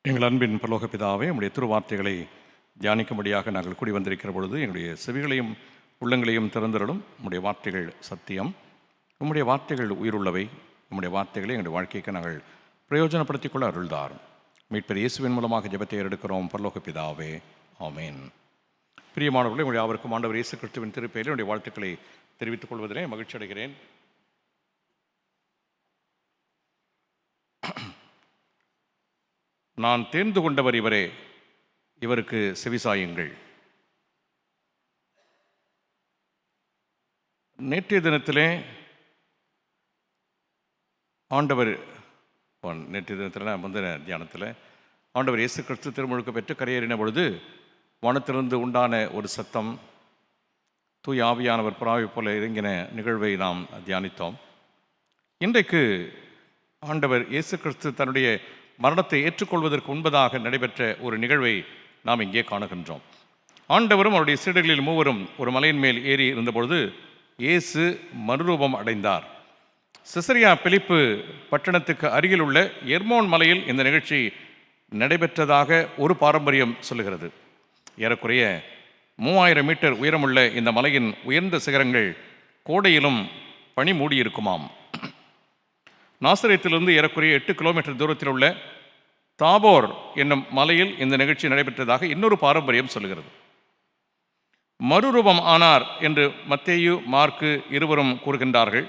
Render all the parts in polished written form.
எங்கள் அன்பின் பரலோக பிதாவே, உம்முடைய திருவார்த்தைகளை தியானிக்கும்படியாக நாங்கள் கூடி வந்திருக்கிற பொழுது எங்களுடைய செவிகளையும் உள்ளங்களையும் திறந்திரலும். உம்முடைய வார்த்தைகள் சத்தியம், உம்முடைய வார்த்தைகள் உயிருள்ளவை. உம்முடைய வார்த்தைகளை எங்களுடைய வாழ்க்கைக்கு நாங்கள் பிரயோஜனப்படுத்திக் கொள்ள அருள்தார். மீட்பர் இயேசுவின் மூலமாக ஜெபத்தை எடுக்கிறோம் பரலோக பிதாவே, ஆமேன். பிரியமானவர்களே, உங்களுடைய யாவருக்கும் ஆண்டவர் இயேசு கிறிஸ்துவின் திருப்பெயரில் என்னுடைய வாழ்த்துக்களை தெரிவித்துக் கொள்வதிலே மகிழ்ச்சி அடைகிறேன். நான் தேர்ந்து கொண்டவர் இவரே, இவருக்கு செவிசாயுங்கள். நேற்றைய தினத்திலே முந்தின தியானத்தில் ஆண்டவர் இயேசு கிறிஸ்து திருமுழுக்கு பெற்று கரையேறின பொழுது வானத்திலிருந்து உண்டான ஒரு சத்தம், தூய் ஆவியானவர் புறாவை போல இறங்கின நிகழ்வை நாம் தியானித்தோம். இன்றைக்கு ஆண்டவர் இயேசு கிறிஸ்து தன்னுடைய மரணத்தை ஏற்றுக்கொள்வதற்கு முன்பதாக நடைபெற்ற ஒரு நிகழ்வை நாம் இங்கே காணுகின்றோம். ஆண்டவரும் அவருடைய சீடர்களில் மூவரும் ஒரு மலையின் மேல் ஏறி இருந்தபொழுது இயேசு மறுரூபம் அடைந்தார். செசரியா பிலிப்பு பட்டணத்துக்கு அருகில் உள்ள எர்மோன் மலையில் இந்த நிகழ்ச்சி நடைபெற்றதாக ஒரு பாரம்பரியம் சொல்லுகிறது. ஏறக்குறைய 3000 மீட்டர் உயரமுள்ள இந்த மலையின் உயர்ந்த சிகரங்கள் கோடையிலும் பனி மூடியிருக்குமாம். நாசரேத்திலிருந்து ஏறக்குறைய 8 கிலோமீட்டர் தூரத்தில் உள்ள தாபோர் என்னும் மலையில் இந்த நிகழ்ச்சி நடைபெற்றதாக இன்னொரு பாரம்பரியம் சொல்கிறது. மறுரூபம் ஆனார் என்று மத்தேயு, மார்க்கு இருவரும் கூறுகின்றார்கள்.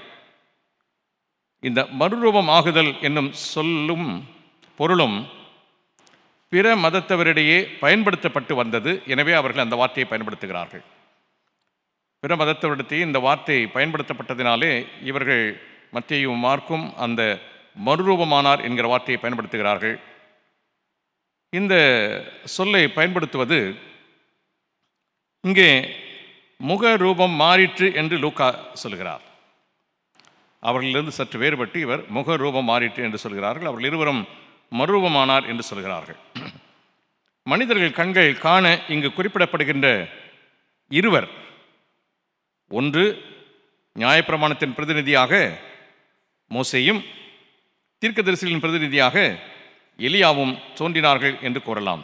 இந்த மறுரூபம் ஆகுதல் என்னும் சொல்லும் பொருளும் பிற மதத்தவரிடையே பயன்படுத்தப்பட்டு வந்தது. எனவே அவர்கள் அந்த வார்த்தையை பயன்படுத்துகிறார்கள். பிற மதத்தவரிடையே இந்த வார்த்தை பயன்படுத்தப்பட்டதினாலே இவர்கள் மத்தேயு, மார்க்கும் அந்த மறுரூபமானார் என்கிற வார்த்தையை பயன்படுத்துகிறார்கள். இந்த சொல்லை பயன்படுத்துவது இங்கே முக ரூபம் மாறிற்று என்று லூக்கா சொல்கிறார். அவர்களிலிருந்து சற்று வேறுபட்டு இவர் முக ரூபம் மாறிற்று என்று சொல்கிறார்கள். அவர்கள் இருவரும் மறுரூபமானார் என்று சொல்கிறார்கள். மனிதர்கள் கண்கள் காண இங்கு குறிப்பிடப்படுகின்ற இருவர், ஒன்று நியாயப்பிரமாணத்தின் பிரதிநிதியாக மோசேயும் தீர்க்கதரிசிகளின் பிரதிநிதியாக எலியாவும் தோன்றினார்கள் என்று கூறலாம்.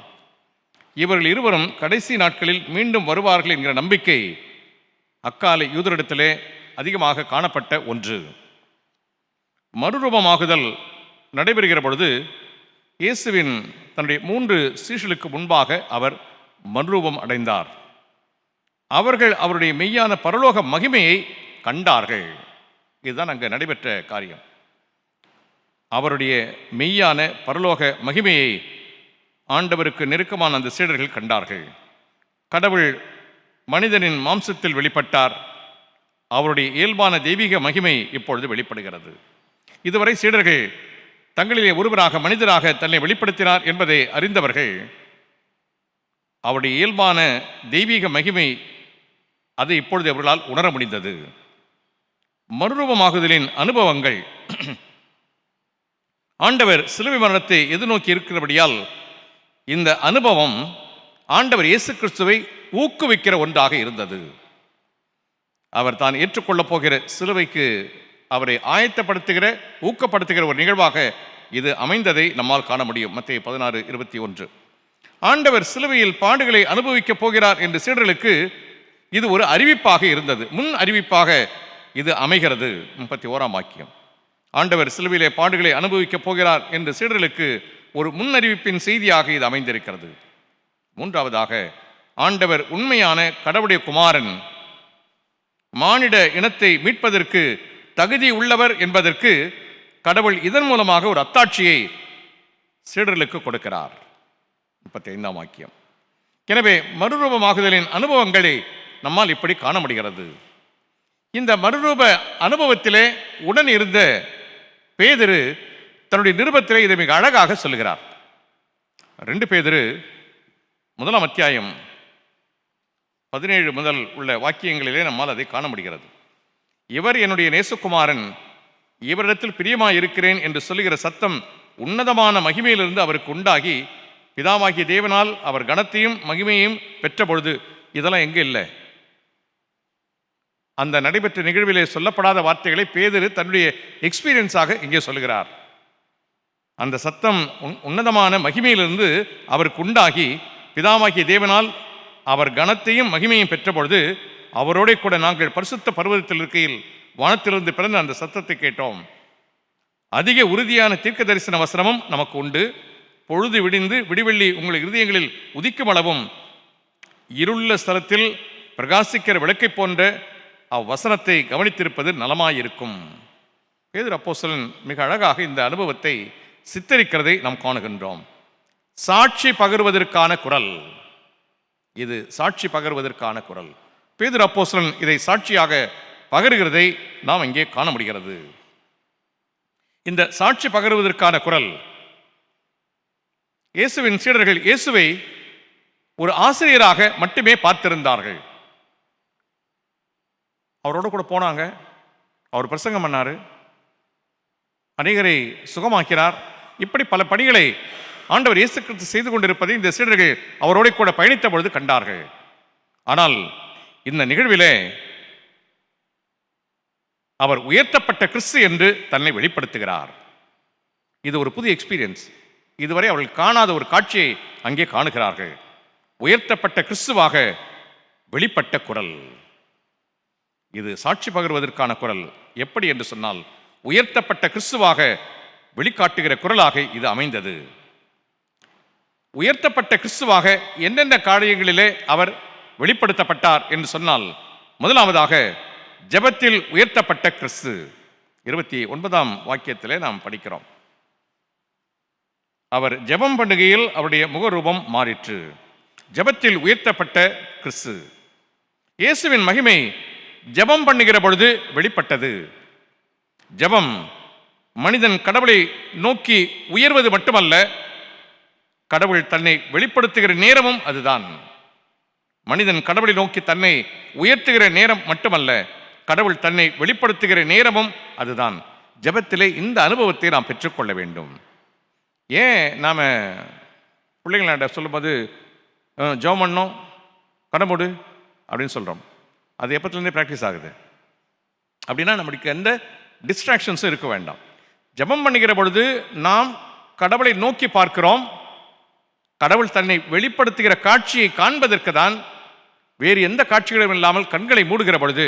இவர்கள் இருவரும் கடைசி நாட்களில் மீண்டும் வருவார்கள் என்கிற நம்பிக்கை அக்கால யூதரிடத்திலே அதிகமாக காணப்பட்ட ஒன்று. மறுரூபமாகுதல் நடைபெறுகிற பொழுது இயேசுவின் தன்னுடைய 3 சீஷர்களுக்கு முன்பாக அவர் மறுரூபம் அடைந்தார். அவர்கள் அவருடைய மெய்யான பரலோக மகிமையை கண்டார்கள். இதுதான் அங்கே நடைபெற்ற காரியம். அவருடைய மெய்யான பரலோக மகிமையை ஆண்டவருக்கு நெருக்கமான அந்த சீடர்கள் கண்டார்கள். கடவுள் மனிதனின் மாம்சத்தில் வெளிப்பட்டார். அவருடைய இயல்பான தெய்வீக மகிமை இப்பொழுது வெளிப்படுகிறது. இதுவரை சீடர்கள் தங்களிலே ஒருவராக மனிதராக தன்னை வெளிப்படுத்தினார் என்பதை அறிந்தவர்கள் அவருடைய இயல்பான தெய்வீக மகிமை அதை இப்பொழுது அவர்களால் உணர முடிந்தது. மறுரூபமாகுதலின் அனுபவங்கள் ஆண்டவர் சிலுவை மரணத்தை எதிர்நோக்கி இருக்கிறபடியால் இந்த அனுபவம் ஆண்டவர் இயேசு கிறிஸ்துவை ஊக்குவிக்கிற ஒன்றாக இருந்தது. அவர் தான் ஏற்றுக்கொள்ளப் போகிற சிலுவைக்கு அவரை ஆயத்தப்படுத்துகிற ஊக்கப்படுத்துகிற ஒரு நிகழ்வாக இது அமைந்ததை நம்மால் காண முடியும். மத்தேயு 16:21. ஆண்டவர் சிலுவையில் பாடுகளை அனுபவிக்கப் போகிறார் என்று சீடர்களுக்கு இது ஒரு அறிவிப்பாக இருந்தது. முன் அறிவிப்பாக இது அமைகிறது. 31ஆம் வாக்கியம். ஆண்டவர் சிலுவையிலே பாடுகளை அனுபவிக்கப் போகிறார் என்று சீடர்களுக்கு ஒரு முன்னறிவிப்பின் செய்தியாக இது அமைந்திருக்கிறது. மூன்றாவதாக, ஆண்டவர் உண்மையான கடவுளுடைய குமாரன், மானிட இனத்தை மீட்பதற்கு தகுதி உள்ளவர் என்பதற்கு கடவுள் இதன் மூலமாக ஒரு அத்தாட்சியை சீடர்களுக்கு கொடுக்கிறார். 35ஆம் வாக்கியம். எனவே மறுரூபமாகுதலின் அனுபவங்களை நம்மால் இப்படி காண முடிகிறது. இந்த மறுரூப அனுபவத்திலே உடன் இருந்த பேதுரு தன்னுடைய நிருபத்திலே இதை மிக அழகாக சொல்லுகிறார். 2 பேதுரு 1ஆம் அத்தியாயம் 17 முதல் உள்ள வாக்கியங்களிலே நம்மால் அதை காண முடிகிறது. இவர் என்னுடைய நேசகுமாரன், இவரிடத்தில் பிரியமாய் இருக்கிறேன் என்று சொல்லுகிற சத்தம் உன்னதமான மகிமையிலிருந்து அவருக்கு உண்டாகி பிதாவாகிய தேவனால் அவர் கனத்தையும் மகிமையையும் பெற்ற பொழுது, இதெல்லாம் எங்கே இல்லை? அந்த நடைபெற்ற நிகழ்விலே சொல்லப்படாத வார்த்தைகளை பேதுரு தன்னுடைய எக்ஸ்பீரியன்ஸாக இங்கே சொல்கிறார். அந்த சத்தம் உன்னதமான மகிமையிலிருந்து அவருக்கு உண்டாகி பிதாவாகிய தேவனால் அவர் கனத்தையும் மகிமையும் பெற்ற பொழுது அவரோட கூட நாங்கள் பரிசுத்த பர்வதத்தில் இருக்கையில் வானத்திலிருந்து பிறந்த அந்த சத்தத்தை கேட்டோம். அதிக உறுதியான தீர்க்க தரிசன வசனமும் நமக்கு உண்டு. பொழுது விடிந்து விடிவெள்ளி உங்கள் இருதயங்களில் உதிக்கும் அளவும் இருளுள்ள ஸ்தலத்தில் பிரகாசிக்கிற விளக்கை போன்ற அவ்வசனத்தை கவனித்திருப்பது நலமாயிருக்கும். பேதுரு அப்போஸ்தலன் மிக அழகாக இந்த அனுபவத்தை சித்தரிக்கிறதை நாம் காணுகின்றோம். சாட்சி பகர்வதற்கான குரல் இது. சாட்சி பகர்வதற்கான குரல். பேதுரு அப்போஸ்தலன் இதை சாட்சியாக பகருகிறதை நாம் இங்கே காண முடிகிறது. இந்த சாட்சி பகருவதற்கான குரல், இயேசுவின் சீடர்கள் இயேசுவை ஒரு ஆசிரியராக மட்டுமே பார்த்திருந்தார்கள். அவரோட கூட போனாங்க, அவர் பிரசங்கம் பண்ணாரு, அநேகரை சுகமாக்கிறார். இப்படி பல பணிகளை ஆண்டவர் இயேசு கிறிஸ்து செய்து கொண்டிருப்பதை இந்த சீடர்கள் அவரோட கூட பயணித்த பொழுது கண்டார்கள். ஆனால் இந்த நிகழ்விலே அவர் உயர்த்தப்பட்ட கிறிஸ்து என்று தன்னை வெளிப்படுத்துகிறார். இது ஒரு புது எக்ஸ்பீரியன்ஸ். இதுவரை அவர்கள் காணாத ஒரு காட்சியை அங்கே காணுகிறார்கள். உயர்த்தப்பட்ட கிறிஸ்துவாக வெளிப்பட்ட குரல். இது சாட்சி பகர்வதற்கான குரல். எப்படி என்று சொன்னால், உயர்த்தப்பட்ட கிறிஸ்துவாக வெளிக்காட்டுகிற குரலாக இது அமைந்தது. உயர்த்தப்பட்ட கிறிஸ்துவாக என்னென்ன காரியங்களிலே அவர் வெளிப்படுத்தப்பட்டார் என்று சொன்னால், முதலாவதாக ஜெபத்தில் உயர்த்தப்பட்ட கிறிஸ்து. 29ஆம் வாக்கியத்திலே நாம் படிக்கிறோம். அவர் ஜெபம் பண்ணுகையில் அவருடைய முகரூபம் மாறிற்று. ஜெபத்தில் உயர்த்தப்பட்ட கிறிஸ்து. இயேசுவின் மகிமை ஜெபம் பண்ணுகிற பொழுது வெளிப்பட்டது. ஜெபம் மனிதன் கடவுளை நோக்கி உயர்வது மட்டுமல்ல, கடவுள் தன்னை வெளிப்படுத்துகிற நேரமும் அதுதான். மனிதன் கடவுளை நோக்கி தன்னை உயர்த்துகிற நேரம் மட்டுமல்ல, கடவுள் தன்னை வெளிப்படுத்துகிற நேரமும் அதுதான். ஜெபத்திலே இந்த அனுபவத்தை நாம் பெற்றுக்கொள்ள வேண்டும். ஏன் நாம் பிள்ளைங்களாண்ட சொல்லும்போது ஜெபம் பண்ணோம் கடமுடு அப்படின்னு சொல்கிறோம்? அது எப்பத்துலேருந்தே ப்ராக்டிஸ் ஆகுது. அப்படின்னா நம்மளுக்கு எந்த டிஸ்ட்ராக்ஷன்ஸும் இருக்க வேண்டாம். ஜெபம் பண்ணுகிற பொழுது நாம் கடவுளை நோக்கி பார்க்கிறோம். கடவுள் தன்னை வெளிப்படுத்துகிற காட்சியை காண்பதற்கு தான். வேறு எந்த காட்சிகளும் இல்லாமல் கண்களை மூடுகிற பொழுது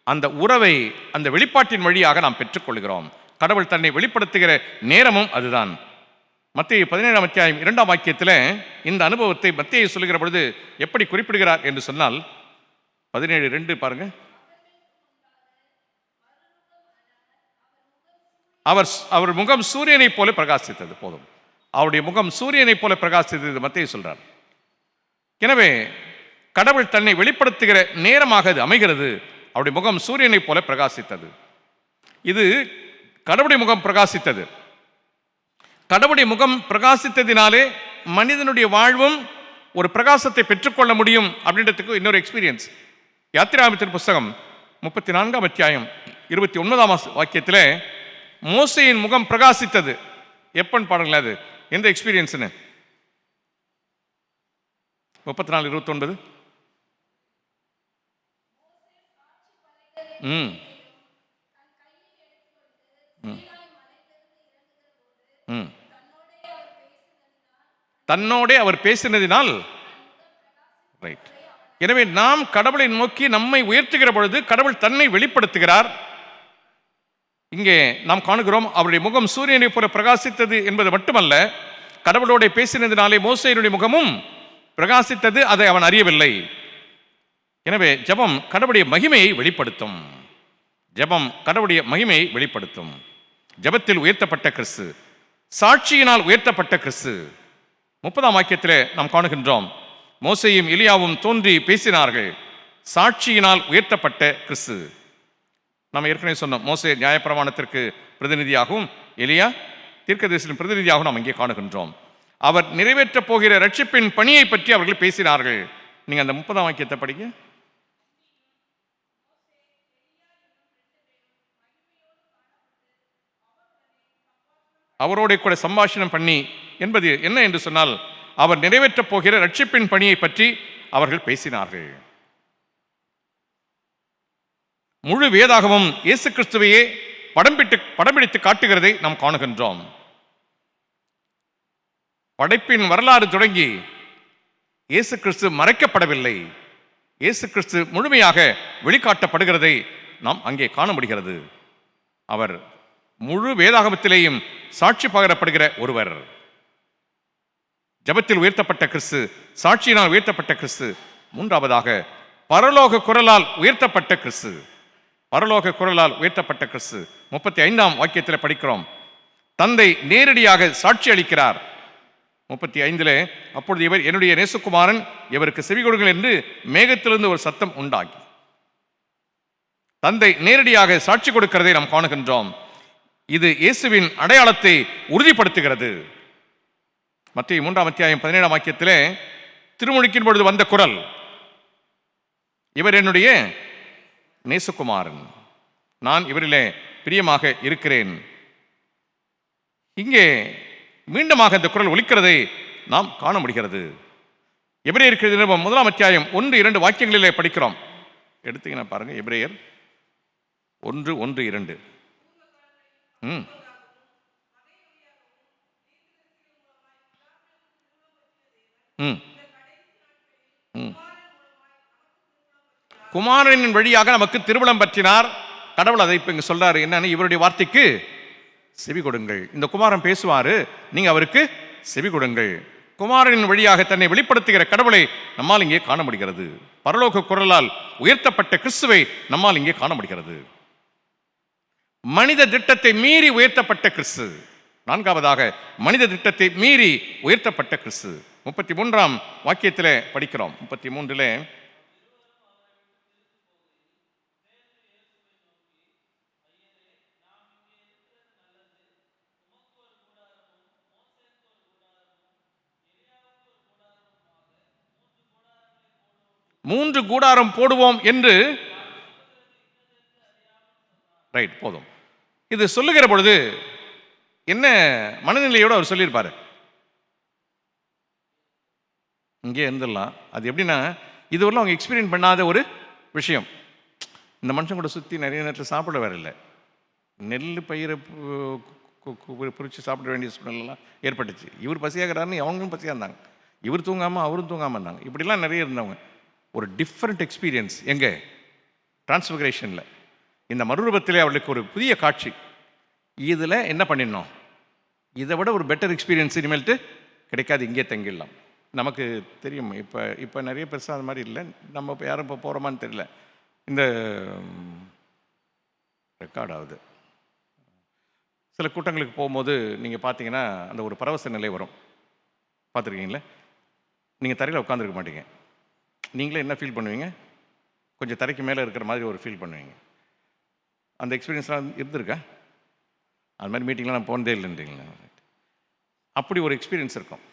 அந்த உறவை, அந்த வெளிப்பாட்டின் வழியாக நாம் பெற்றுக்கொள்கிறோம். கடவுள் தன்னை வெளிப்படுத்துகிற நேரமும் அதுதான். மத்தேயு 17ஆம் அத்தியாயம் 2ஆம் வாக்கியத்தில் இந்த அனுபவத்தை மத்தேயு சொல்லுகிற பொழுது எப்படி குறிப்பிடுகிறார் என்று சொன்னால், 17:2 பாருங்க. அவர் முகம் சூரியனை போல பிரகாசித்தது. போதும், அவருடைய முகம் சூரியனை போல பிரகாசித்தது மத்தேயு சொல்றார். எனவே கடவுள் தன்னை வெளிப்படுத்துகிற நேரமாக அது அமைகிறது. அவருடைய முகம் சூரியனை போல பிரகாசித்தது. இது கடவுளுடைய முகம் பிரகாசித்தது. கடவுளுடைய முகம் பிரகாசித்ததினாலே மனிதனுடைய வாழ்வும் ஒரு பிரகாசத்தை பெற்றுக்கொள்ள முடியும் அப்படின்றதுக்கு இன்னொரு எக்ஸ்பீரியன்ஸ். யாத்திராகமத்தின் புஸ்தகம் 34ஆம் அத்தியாயம் 29ஆம் வாக்கியத்தில் மோசேயின் முகம் பிரகாசித்தது. எப்பன்னு பாருங்களேன், அது எந்த எக்ஸ்பீரியன்ஸ்னு. 34:29. தன்னோடே அவர் பேசினதினால். ரைட். எனவே நாம் கடவுளை நோக்கி நம்மை உயர்த்துகிற பொழுது கடவுள் தன்னை வெளிப்படுத்துகிறார். இங்கே நாம் காணுகிறோம், அவருடைய முகம் சூரியனை போல பிரகாசித்தது என்பது மட்டுமல்ல, கடவுளோட பேசினதினாலே மோசேயினுடைய முகமும் பிரகாசித்தது. அதை அவன் அறியவில்லை. எனவே ஜெபம் கடவுளுடைய மகிமையை வெளிப்படுத்தும். ஜெபம் கடவுளுடைய மகிமையை வெளிப்படுத்தும். ஜெபத்தில் உயர்த்தப்பட்ட கிறிஸ்து, சாட்சியினால் உயர்த்தப்பட்ட கிறிஸ்து. 30ஆம் வாக்கியத்தில் நாம் காணுகின்றோம், மோசேயும் எலியாவும் தோன்றி பேசினார்கள். சாட்சியினால் உயர்த்தப்பட்ட கிறிஸ்து. நாம் ஏற்கனவே சொன்னோம், மோசே நியாயப்பிரமாணத்திற்கு பிரதிநிதியாகவும் எலியா தீர்க்கதரிசியின் பிரதிநிதியாகவும் நாம் இங்கே காணுகின்றோம். அவர் நிறைவேற்றப் போகிற ரட்சிப்பின் பணியை பற்றி அவர்கள் பேசினார்கள். நீங்க அந்த 30ஆம் வாக்கியத்தை படிங்க. அவரோட கூட சம்பாஷணம் பண்ணி என்பது என்ன என்று சொன்னால், அவர் நிறைவேற்றப் போகிற ரட்சிப்பின் பணியை பற்றி அவர்கள் பேசினார்கள். முழு வேதாகமும் இயேசு கிறிஸ்துவையே படம் பிடித்து காட்டுகிறதை நாம் காணுகின்றோம். படைப்பின் வரலாறு தொடங்கி இயேசு கிறிஸ்து மறைக்கப்படவில்லை, இயேசு கிறிஸ்து முழுமையாக வெளிக்காட்டப்படுகிறதை நாம் அங்கே காண முடிகிறது. அவர் முழு வேதாகமத்திலேயும் சாட்சி பகரப்படுகிற ஒருவர். ஜெபத்தில் உயர்த்தப்பட்ட கிறிஸ்து, சாட்சியினால் உயர்த்தப்பட்ட கிறிஸ்து, மூன்றாவதாக பரலோக குரலால் உயர்த்தப்பட்ட கிறிஸ்து. பரலோக குரலால் உயர்த்தப்பட்ட கிறிஸ்து 35ஆம் வாக்கியத்தில் படிக்கிறோம். தந்தை நேரடியாக சாட்சி அளிக்கிறார். 35 அப்பொழுது இவர் என்னுடைய நேசகுமாரன், இவருக்கு செவி கொடுங்கள் என்று மேகத்திலிருந்து ஒரு சத்தம் உண்டாகி தந்தை நேரடியாக சாட்சி கொடுக்கிறதை நாம் காணுகின்றோம். இது இயேசுவின் அடையாளத்தை உறுதிப்படுத்துகிறது. மத்தேயு 3ஆம் அத்தியாயம் 17ஆம் வாக்கியத்திலே திருமுழுக்கின் பொழுது வந்த குரல், இவர் என்னுடைய நேசகுமாரன், நான் இவரிலே பிரியமாக இருக்கிறேன். இங்கே மீண்டுமாக இந்த குரல் ஒலிக்கிறதை நாம் காண முடிகிறது. எபிரேயர் நிருபம் 1ஆம் அத்தியாயம் 1-2 வாக்கியங்களிலே படிக்கிறோம். எடுத்தீங்கன்னா பாருங்க, எபிரேயர் 1:1-2. குமாரனின் வழியாக நமக்கு திருமணம் பற்றினார். கடவுள் அதை இப்ப இங்க சொல்றாரு. என்னன்னு, இவருடைய வார்த்தைக்கு செவி கொடுங்கள். இந்த குமாரன் பேசுவாரு, நீங்க அவருக்கு செவி கொடுங்கள். குமாரனின் வழியாக தன்னை வெளிப்படுத்துகிற கடவுளை நம்மால் இங்கே காண முடிகிறது. பரலோக குரலால் உயர்த்தப்பட்ட கிறிஸ்துவை நம்மால் இங்கே காண முடிகிறது. மனித திட்டத்தை மீறி உயர்த்தப்பட்ட கிறிஸ்து. நான்காவதாக மனித திட்டத்தை மீறி உயர்த்தப்பட்ட கிறிஸ்து. 33ஆம் வாக்கியத்தில் படிக்கிறோம். 33 3 கூடாரம் போடுவோம் என்று, ரைட், போதும். இது சொல்லுகிற பொழுது என்ன மனநிலையோடு அவர் சொல்லியிருப்பாரு? இங்கே இருந்துடலாம். அது எப்படின்னா, இதுவரையும் அவங்க எக்ஸ்பீரியன்ஸ் பண்ணாத ஒரு விஷயம். இந்த மனுஷன் கூட சுற்றி நிறைய நேரத்தில் சாப்பிட வேற இல்லை. நெல் பயிரை பிரித்து சாப்பிட வேண்டிய சூழ்நிலாம் ஏற்பட்டுச்சு. இவர் பசியாகிறாருன்னு அவங்களும் பசியாக இருந்தாங்க. இவர் தூங்காமல் அவரும் தூங்காமல் இருந்தாங்க. இப்படிலாம் நிறைய இருந்தவங்க. ஒரு டிஃப்ரெண்ட் எக்ஸ்பீரியன்ஸ் எங்கே? டிரான்ஸ்ஃபிகரேஷனில், இந்த மறுரூபத்திலே அவளுக்கு ஒரு புதிய காட்சி. இதில் என்ன பண்ணிடணும்? இதை விட ஒரு பெட்டர் எக்ஸ்பீரியன்ஸ் இனிமேல்ட்டு கிடைக்காது, இங்கே தங்கிடலாம். நமக்கு தெரியும், இப்போ நிறைய பெருசாக அது மாதிரி இல்லை. நம்ம இப்போ யாரும் இப்போ போகிறோமான்னு தெரியல. இந்த ரெக்கார்ட் ஆகுது. சில கூட்டங்களுக்கு போகும்போது நீங்கள் பார்த்தீங்கன்னா அந்த ஒரு பரவச நிலை வரும். பார்த்துருக்கீங்களே? நீங்கள் தரையில் உட்காந்துருக்க மாட்டீங்க. நீங்களே என்ன ஃபீல் பண்ணுவீங்க? கொஞ்சம் தரைக்கு மேலே இருக்கிற மாதிரி ஒரு ஃபீல் பண்ணுவீங்க. அந்த எக்ஸ்பீரியன்ஸ்லாம் இருந்திருக்கா? அது மாதிரி மீட்டிங்லாம் நான் போனதே இல்லைன்றீங்களா? அப்படி ஒரு எக்ஸ்பீரியன்ஸ் இருக்கும்.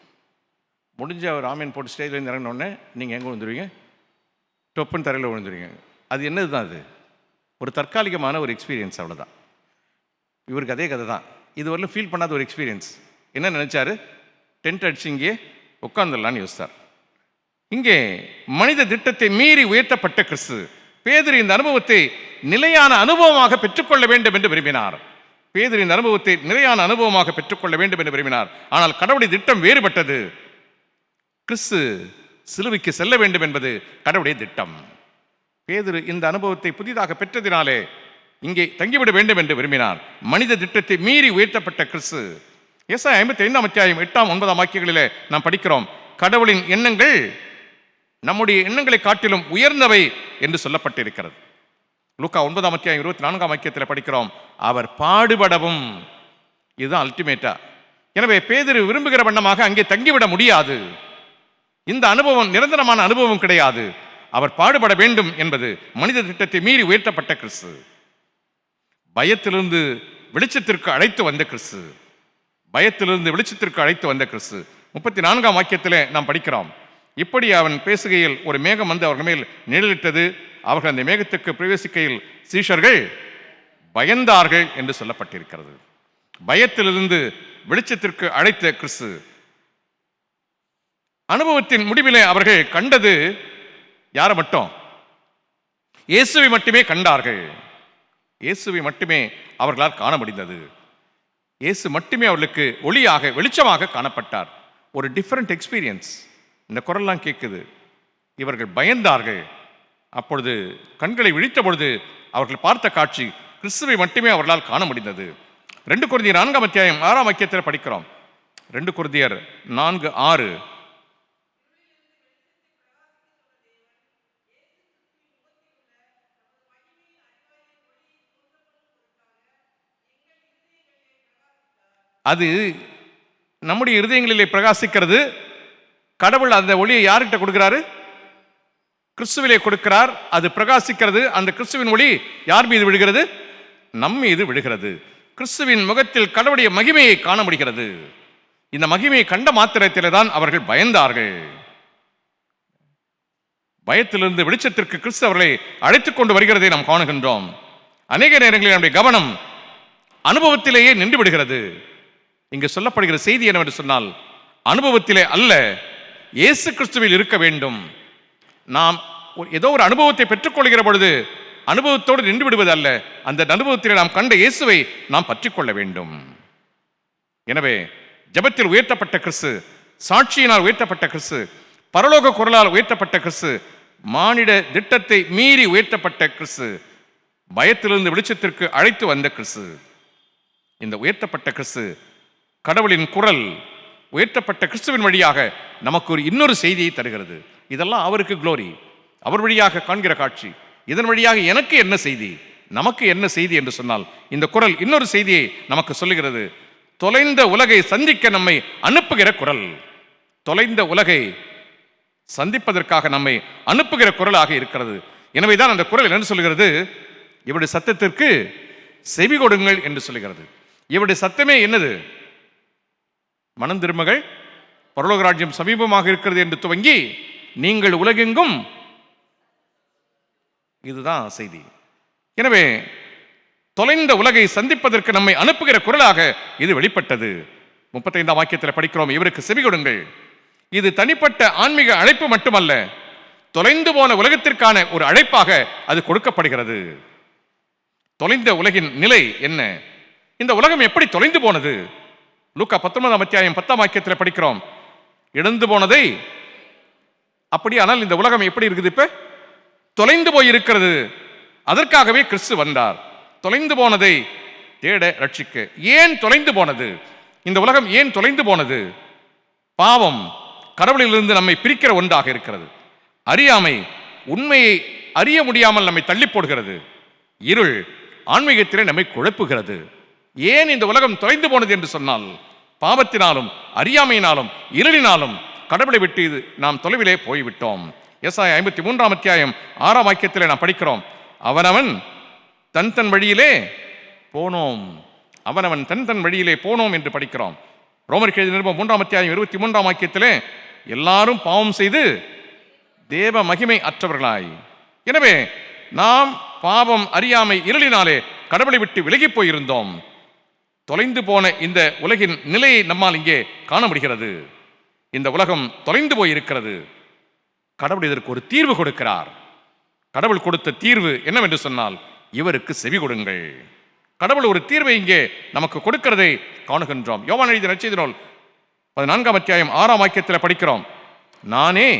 முடிஞ்ச ஒரு ஆமீன் போட்டு ஸ்டேஜ்லேருந்து இறங்கினோடனே நீங்கள் எங்கே விழுந்துருவீங்க? டொப்புன்னு தரையில் விழுந்துருவீங்க. அது என்னது தான்? அது ஒரு தற்காலிகமான ஒரு எக்ஸ்பீரியன்ஸ், அவ்வளோதான். இவருக்கு அதே கதை தான். இது வரலும் ஃபீல் பண்ணாத ஒரு எக்ஸ்பீரியன்ஸ். என்ன நினச்சாரு? டென்ட் அடிச்சு இங்கே உட்காந்துடலான்னு யோசித்தார். இங்கே மனித திட்டத்தை மீறி உயர்த்தப்பட்ட கிறிஸ்து. பேதுரு இந்த அனுபவத்தை நிலையான அனுபவமாக பெற்றுக்கொள்ள வேண்டும் என்று விரும்பினார். பேதுரு இந்த அனுபவத்தை நிலையான அனுபவமாக பெற்றுக்கொள்ள வேண்டும் என்று விரும்பினார். ஆனால் கடவுளுடைய திட்டம் வேறுபட்டது. கிறிஸ்து சிலுவைக்கு செல்ல வேண்டும் என்பது கடவுளுடைய திட்டம். பேதுரு இந்த அனுபவத்தை புதிதாக பெற்றதினாலே இங்கே தங்கிவிட வேண்டும் என்று விரும்பினார். மனித திட்டத்தை மீறி உயர்த்தப்பட்ட கிறிஸ்து. ஏசாயா 55ஆம் அத்தியாயம் 8-9 வாக்கியங்களிலே நாம் படிக்கிறோம், கடவுளின் எண்ணங்கள் நம்முடைய எண்ணங்களை காட்டிலும் உயர்ந்தவை என்று சொல்லப்பட்டிருக்கிறது. லூக்கா 9ஆம் அத்தியாயம் 24ஆம் வாக்கியத்தில் படிக்கிறோம், அவர் பாடுபடவும். இதுதான் அல்டிமேட்டா. எனவே பேதுரு விரும்புகிற வண்ணமாக அங்கே தங்கிவிட முடியாது. இந்த அனுபவம் நிரந்தரமான அனுபவம் கிடையாது. அவர் பாடுபட வேண்டும் என்பது மனித திட்டத்தை மீறி உயர்த்தப்பட்ட கிறிஸ்து. பயத்திலிருந்து வெளிச்சத்திற்கு அழைத்து வந்த கிறிஸ்து. பயத்திலிருந்து வெளிச்சத்திற்கு அழைத்து வந்த கிறிஸ்து. 34ஆம் வாக்கியத்தில் நாம் படிக்கிறோம், இப்படி அவன் பேசுகையில் ஒரு மேகம் வந்து அவர்கள் மேல் நிழலிட்டது. அவர்கள் அந்த மேகத்துக்கு பிரவேசிக்கையில் சீஷர்கள் பயந்தார்கள் என்று சொல்லப்பட்டிருக்கிறது. பயத்திலிருந்து வெளிச்சத்திற்கு அழைத்த கிறிஸ்து. அனுபவத்தின் முடிவிலே அவர்கள் கண்டது யாரை மட்டும்? இயேசுவை மட்டுமே கண்டார்கள். இயேசுவை மட்டுமே அவர்களால் காண முடிந்தது. இயேசு மட்டுமே அவர்களுக்கு ஒளியாக வெளிச்சமாக காணப்பட்டார். ஒரு டிஃப்ரெண்ட் எக்ஸ்பீரியன்ஸ். இந்த குரல்லாம் கேட்குது. இவர்கள் பயந்தார்கள். அப்பொழுது கண்களை விழித்த பொழுது அவர்கள் பார்த்த காட்சி கிறிஸ்துவை மட்டுமே அவர்களால் காண முடிந்தது. 2 கொரிந்தியர் 4ஆம் அத்தியாயம் 6ஆம் வாக்கியத்தில் படிக்கிறோம். 2 கொரிந்தியர் 4:6. அது நம்முடைய இருதயங்களிலே பிரகாசிக்கிறது. கடவுள் அந்த ஒளியை யார்கிட்ட கொடுக்கிறாரு? கிறிஸ்துவிலே கொடுக்கிறார். அது பிரகாசிக்கிறது. அந்த கிறிஸ்துவின் ஒளி யார் மீது விழுகிறது? நம் மீது விழுகிறது. கிறிஸ்துவின் முகத்தில் கடவுளுடைய மகிமையை காண முடிகிறது. இந்த மகிமையை கண்ட மாத்திரத்திலே தான் அவர்கள் பயந்தார்கள். பயத்திலிருந்து வெளிச்சத்திற்கு கிறிஸ்து அவர்களை அழைத்துக் கொண்டு வருகிறதை நாம் காணுகின்றோம். அநேக நேரங்களில் நம்முடைய கவனம் அனுபவத்திலேயே நின்று விடுகிறது. இங்கு சொல்லப்படுகிற செய்தி என்னவென்று சொன்னால், அனுபவத்திலே அல்ல, இயேசு கிறிஸ்துவில் இருக்க வேண்டும். நாம் ஏதோ ஒரு அனுபவத்தை பெற்றுக்கொள்கிற பொழுது அனுபவத்தோடு நின்று விடுவது அல்ல, அந்த அனுபவத்தில் நாம் கண்ட இயேசுவை நாம் பற்றிக்கொள்ள வேண்டும். எனவே ஜெபத்தில் உயர்த்தப்பட்ட கிறிஸ்து, சாட்சியினால் உயர்த்தப்பட்ட கிறிஸ்து, பரலோக குரலால் உயர்த்தப்பட்ட கிறிஸ்து, மானிட திட்டத்தை மீறி உயர்த்தப்பட்ட கிறிஸ்து, பயத்திலிருந்து வெளிச்சத்திற்கு அழைத்து வந்த கிறிஸ்து. இந்த உயர்த்தப்பட்ட கிறிஸ்து, கடவுளின் குரல் உயர்த்தப்பட்ட கிறிஸ்துவின் வழியாக நமக்கு ஒரு இன்னொரு செய்தியை தருகிறது. இதெல்லாம் அவருக்கு குளோரி, அவர் வழியாக காண்கிற காட்சி. இதன் வழியாக எனக்கு என்ன செய்தி, நமக்கு என்ன செய்தி என்று சொன்னால், இந்த குரல் இன்னொரு செய்தியை நமக்கு சொல்லுகிறது. தொலைந்த உலகை சந்திக்க நம்மை அனுப்புகிற குரல். தொலைந்த உலகை சந்திப்பதற்காக நம்மை அனுப்புகிற குரலாக இருக்கிறது. எனவேதான் அந்த குரல் என்ன சொல்கிறது? இவருடைய சத்தத்திற்கு செவி கொடுங்கள் என்று சொல்லுகிறது. இவருடைய சத்தமே என்னது? மனம் திரும்புங்கள், பரலோக ராஜ்யம் சமீபமாக இருக்கிறது என்று துவங்கி நீங்கள் உலகெங்கும், இதுதான் செய்தி. எனவே தொலைந்த உலகை சந்திப்பதற்கு நம்மை அனுப்புகிற குரலாக இது வெளிப்பட்டது. 35ஆம் வாக்கியத்தில் படிக்கிறோம், இவருக்கு செவி கொடுங்கள். இது தனிப்பட்ட ஆன்மீக அழைப்பு மட்டுமல்ல, தொலைந்து போன உலகத்திற்கான ஒரு அழைப்பாக அது கொடுக்கப்படுகிறது. தொலைந்த உலகின் நிலை என்ன? இந்த உலகம் எப்படி தொலைந்து போனது? லூக்கா 19ஆம் அத்தியாயம் 10ஆம் வாக்கியத்தில் படிக்கிறோம், இழந்து போனதை. அப்படியானால் இந்த உலகம் எப்படி இருக்குது? இப்ப தொலைந்து போய் இருக்கிறது. அதற்காகவே கிறிஸ்து வந்தார், தொலைந்து போனதை தேட ரட்சிக்க. ஏன் தொலைந்து போனது? இந்த உலகம் ஏன் தொலைந்து போனது? பாவம் கடவுளிலிருந்து நம்மை பிரிக்கிற ஒன்றாக இருக்கிறது. அறியாமை உண்மையை அறிய முடியாமல் நம்மை தள்ளி போடுகிறது. இருள் ஆன்மீகத்திலே நம்மை குழப்புகிறது. ஏன் இந்த உலகம் தொலைந்து போனது என்று சொன்னால், பாவத்தினாலும் அறியாமையினாலும் இருளினாலும் கடவுளை விட்டு நாம் தொலைவிலே போய்விட்டோம். ஏசாயா 53ஆம் அத்தியாயம் 6ஆம் வாக்கியத்திலே நாம் படிக்கிறோம், அவனவன் தன் தன் வழியிலே போனோம், அவனவன் தன் தன் வழியிலே போனோம் என்று படிக்கிறோம். ரோமருக்கு எழுதிய நிருபம் 3ஆம் அத்தியாயம் 23ஆம் வாக்கியத்திலே எல்லாரும் பாவம் செய்து தேவ மகிமை அற்றவர்களாய். எனவே நாம் பாவம் அறியாமை இருளினாலே கடவுளை விட்டு விலகி போயிருந்தோம். தொலைந்து போன இந்த உலகின் நிலையை நம்மால் இங்கே காண முடிகிறது. இந்த உலகம் தொலைந்து போயிருக்கிறது. கடவுள் இதற்கு ஒரு தீர்வு கொடுக்கிறார். கடவுள் கொடுத்த தீர்வு என்னவென்று சொன்னால், இவருக்கு செவி கொடுங்கள். கடவுள் ஒரு தீர்வை இங்கே நமக்கு கொடுக்கிறதை காணுகின்றோம். யோவான் எழுதிய நற்செய்தி நூல் 14ஆம் அத்தியாயம் 6ஆம் வாக்கியத்தில் படிக்கிறோம், நானே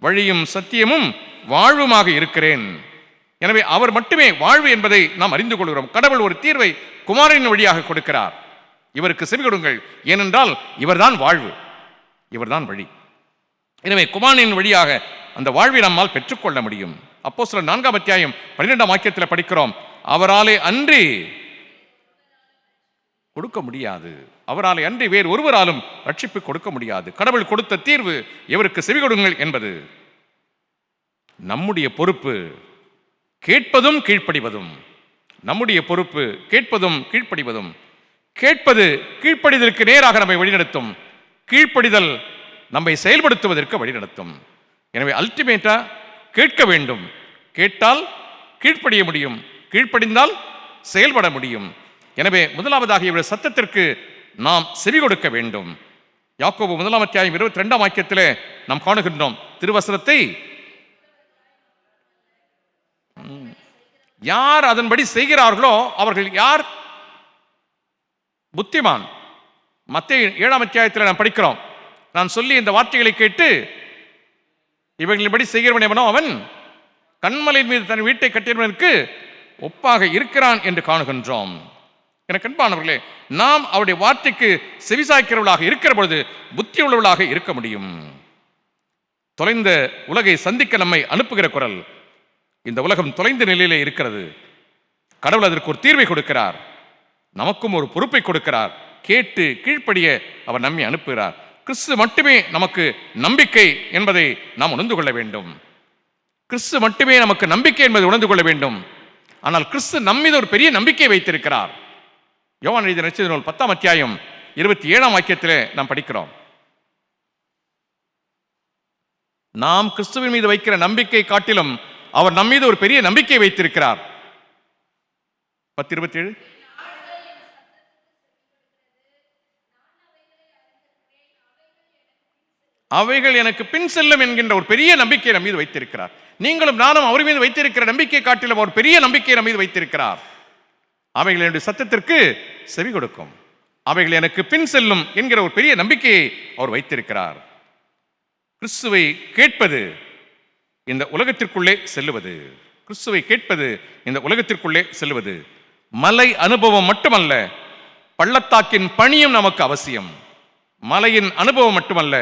வழியும் சத்தியமும் வாழ்வுமாக இருக்கிறேன். எனவே அவர் மட்டுமே வாழ்வு என்பதை நாம் அறிந்து கொள்கிறோம். கடவுள் ஒரு தீர்வை குமாரனின் வழியாக கொடுக்கிறார். இவருக்கு செவி கொடுங்கள், ஏனென்றால் இவர்தான் வாழ்வு, இவர்தான் வழி. எனவே குமாரனின் வழியாக அந்த வாழ்வை நம்மால் பெற்றுக்கொள்ள முடியும். அப்போஸ்தலர் 4ஆம் அத்தியாயம் 12ஆம் வாக்கியத்தில் படிக்கிறோம், அவராலே அன்றி கொடுக்க முடியாது, அவராலே அன்றி வேறு ஒருவராலும் ரட்சிப்பு கொடுக்க முடியாது. கடவுள் கொடுத்த தீர்வு இவருக்கு செவி கொடுங்கள் என்பது. நம்முடைய பொறுப்பு கேட்பதும் கீழ்ப்படிவதும். நம்முடைய பொறுப்பு கேட்பதும் கீழ்ப்படிவதும். கேட்பது கீழ்ப்படிதலுக்கு நேராக நம்மை வழிநடத்தும், கீழ்ப்படிதல் நம்மை செயல்படுத்துவதற்கு வழிநடத்தும். எனவே அல்டிமேட்டா கேட்க வேண்டும். கேட்டால் கீழ்ப்படிய முடியும், கீழ்ப்படிந்தால் செயல்பட முடியும். எனவே முதலாவதாக இவருடைய சத்தத்திற்கு நாம் செவி கொடுக்க வேண்டும். யாக்கோபு 1ஆம் அத்தியாயம் 22ஆம் வாக்கியத்திலே நாம் காணுகின்றோம், திருவசனத்தை யார் அதன்படி செய்கிறார்களோ அவர்கள் யார் புத்திமான். மத்தேயு 7ஆம் அத்தியாயத்தில் நாம் படிக்கிறோம், நான் சொல்லி இந்த வார்த்தைகளை கேட்டு இவர்களின்படி செய்கிறவன் எவனோ அவன் கண்மலையின் மீது தன் வீட்டை கட்டியவனுக்கு ஒப்பாக இருக்கிறான் என்று காணுகின்றோம். எனக்கு அன்பானவர்களே, நாம் அவருடைய வார்த்தைக்கு செவிசாய்க்கிறவர்களாக இருக்கிற பொழுது புத்தி உள்ளவர்களாக இருக்க முடியும். தொலைந்த உலகை சந்திக்க நம்மை அனுப்புகிற குரல். இந்த உலகம் தொலைந்த நிலையிலே இருக்கிறது. கடவுள் அதற்கு ஒரு தீர்வை கொடுக்கிறார், நமக்கும் ஒரு பொறுப்பை கொடுக்கிறார். கேட்டு கீழ்ப்படிய அவர் நம்மை அனுப்புகிறார். கிறிஸ்து மட்டுமே நமக்கு நம்பிக்கை என்பதை நாம் உணர்ந்து கொள்ள வேண்டும். கிறிஸ்து மட்டுமே நமக்கு நம்பிக்கை என்பதை உணர்ந்து கொள்ள வேண்டும். ஆனால் கிறிஸ்து நம்மீது ஒரு பெரிய நம்பிக்கை வைத்திருக்கிறார். யோவான் எழுதிய நற்செய்தி நூல் 10ஆம் அத்தியாயம் 27ஆம் வாக்கியத்திலே நாம் படிக்கிறோம். நாம் கிறிஸ்துவின் மீது வைக்கிற நம்பிக்கை காட்டிலும் அவர் நம்மீது ஒரு பெரிய நம்பிக்கை வைத்திருக்கிறார். 10:27. அவைகள் எனக்கு பின் செல்லும் என்கின்ற ஒரு பெரிய நம்பிக்கை நம் மீது வைத்திருக்கிறார். நீங்களும் நானும் அவர் மீது வைத்திருக்கிற நம்பிக்கை காட்டிலும் ஒரு பெரிய நம்பிக்கை நம் மீது வைத்திருக்கிறார். அவைகள் என்னுடைய சத்தத்திற்கு செவி கொடுக்கும், அவைகள் எனக்கு பின் செல்லும் என்கிற ஒரு பெரிய நம்பிக்கையை அவர் வைத்திருக்கிறார். கிறிஸ்துவை கேட்பது இந்த உலகத்திற்குள்ளே செல்லுவது. கிறிஸ்துவை கேட்பது இந்த உலகத்திற்குள்ளே செல்லுவது. மலை அனுபவம் மட்டுமல்ல, பள்ளத்தாக்கின் பணியும் நமக்கு அவசியம். மலையின் அனுபவம் மட்டுமல்ல,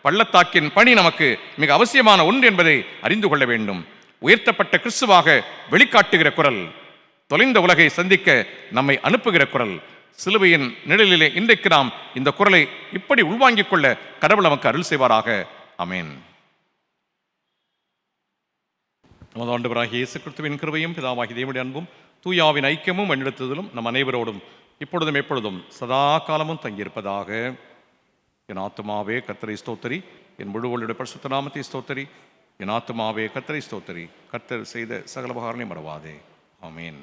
பள்ளத்தாக்கின் பணி நமக்கு மிக அவசியமான ஒன்று என்பதை அறிந்து கொள்ள வேண்டும். உயர்த்தப்பட்ட கிறிஸ்துவாக வெளிக்காட்டுகிற குரல், தொலைந்த உலகை சந்திக்க நம்மை அனுப்புகிற குரல். சிலுவையின் நிழலிலே இன்றைக்கு நாம் இந்த குரலை இப்படி உள்வாங்கிக் கொள்ள கடவுள் நமக்கு அருள் செய்வாராக. ஆமென். நமது ஆண்டவராகிய இயேசு கிறிஸ்துவின் கிருபையும் பிதாவாகிய தேவனுடைய அன்பும் தூயாவின் ஐக்கியமும் வழிநடத்துதலும் நம் அனைவரோடும் இப்பொழுதும் எப்பொழுதும் சதா காலமும் தங்கியிருப்பதாக. என் ஆத்துமாவே கர்த்தரை ஸ்தோத்தரி, என் முழுவலுடைய பரிசுத்த நாமத்தை ஸ்தோத்தரி. என் ஆத்துமாவே கர்த்தரை ஸ்தோத்தரி, கர்த்தர் செய்த சகல உபகாரங்களையும் மறவாதே. ஆமென்.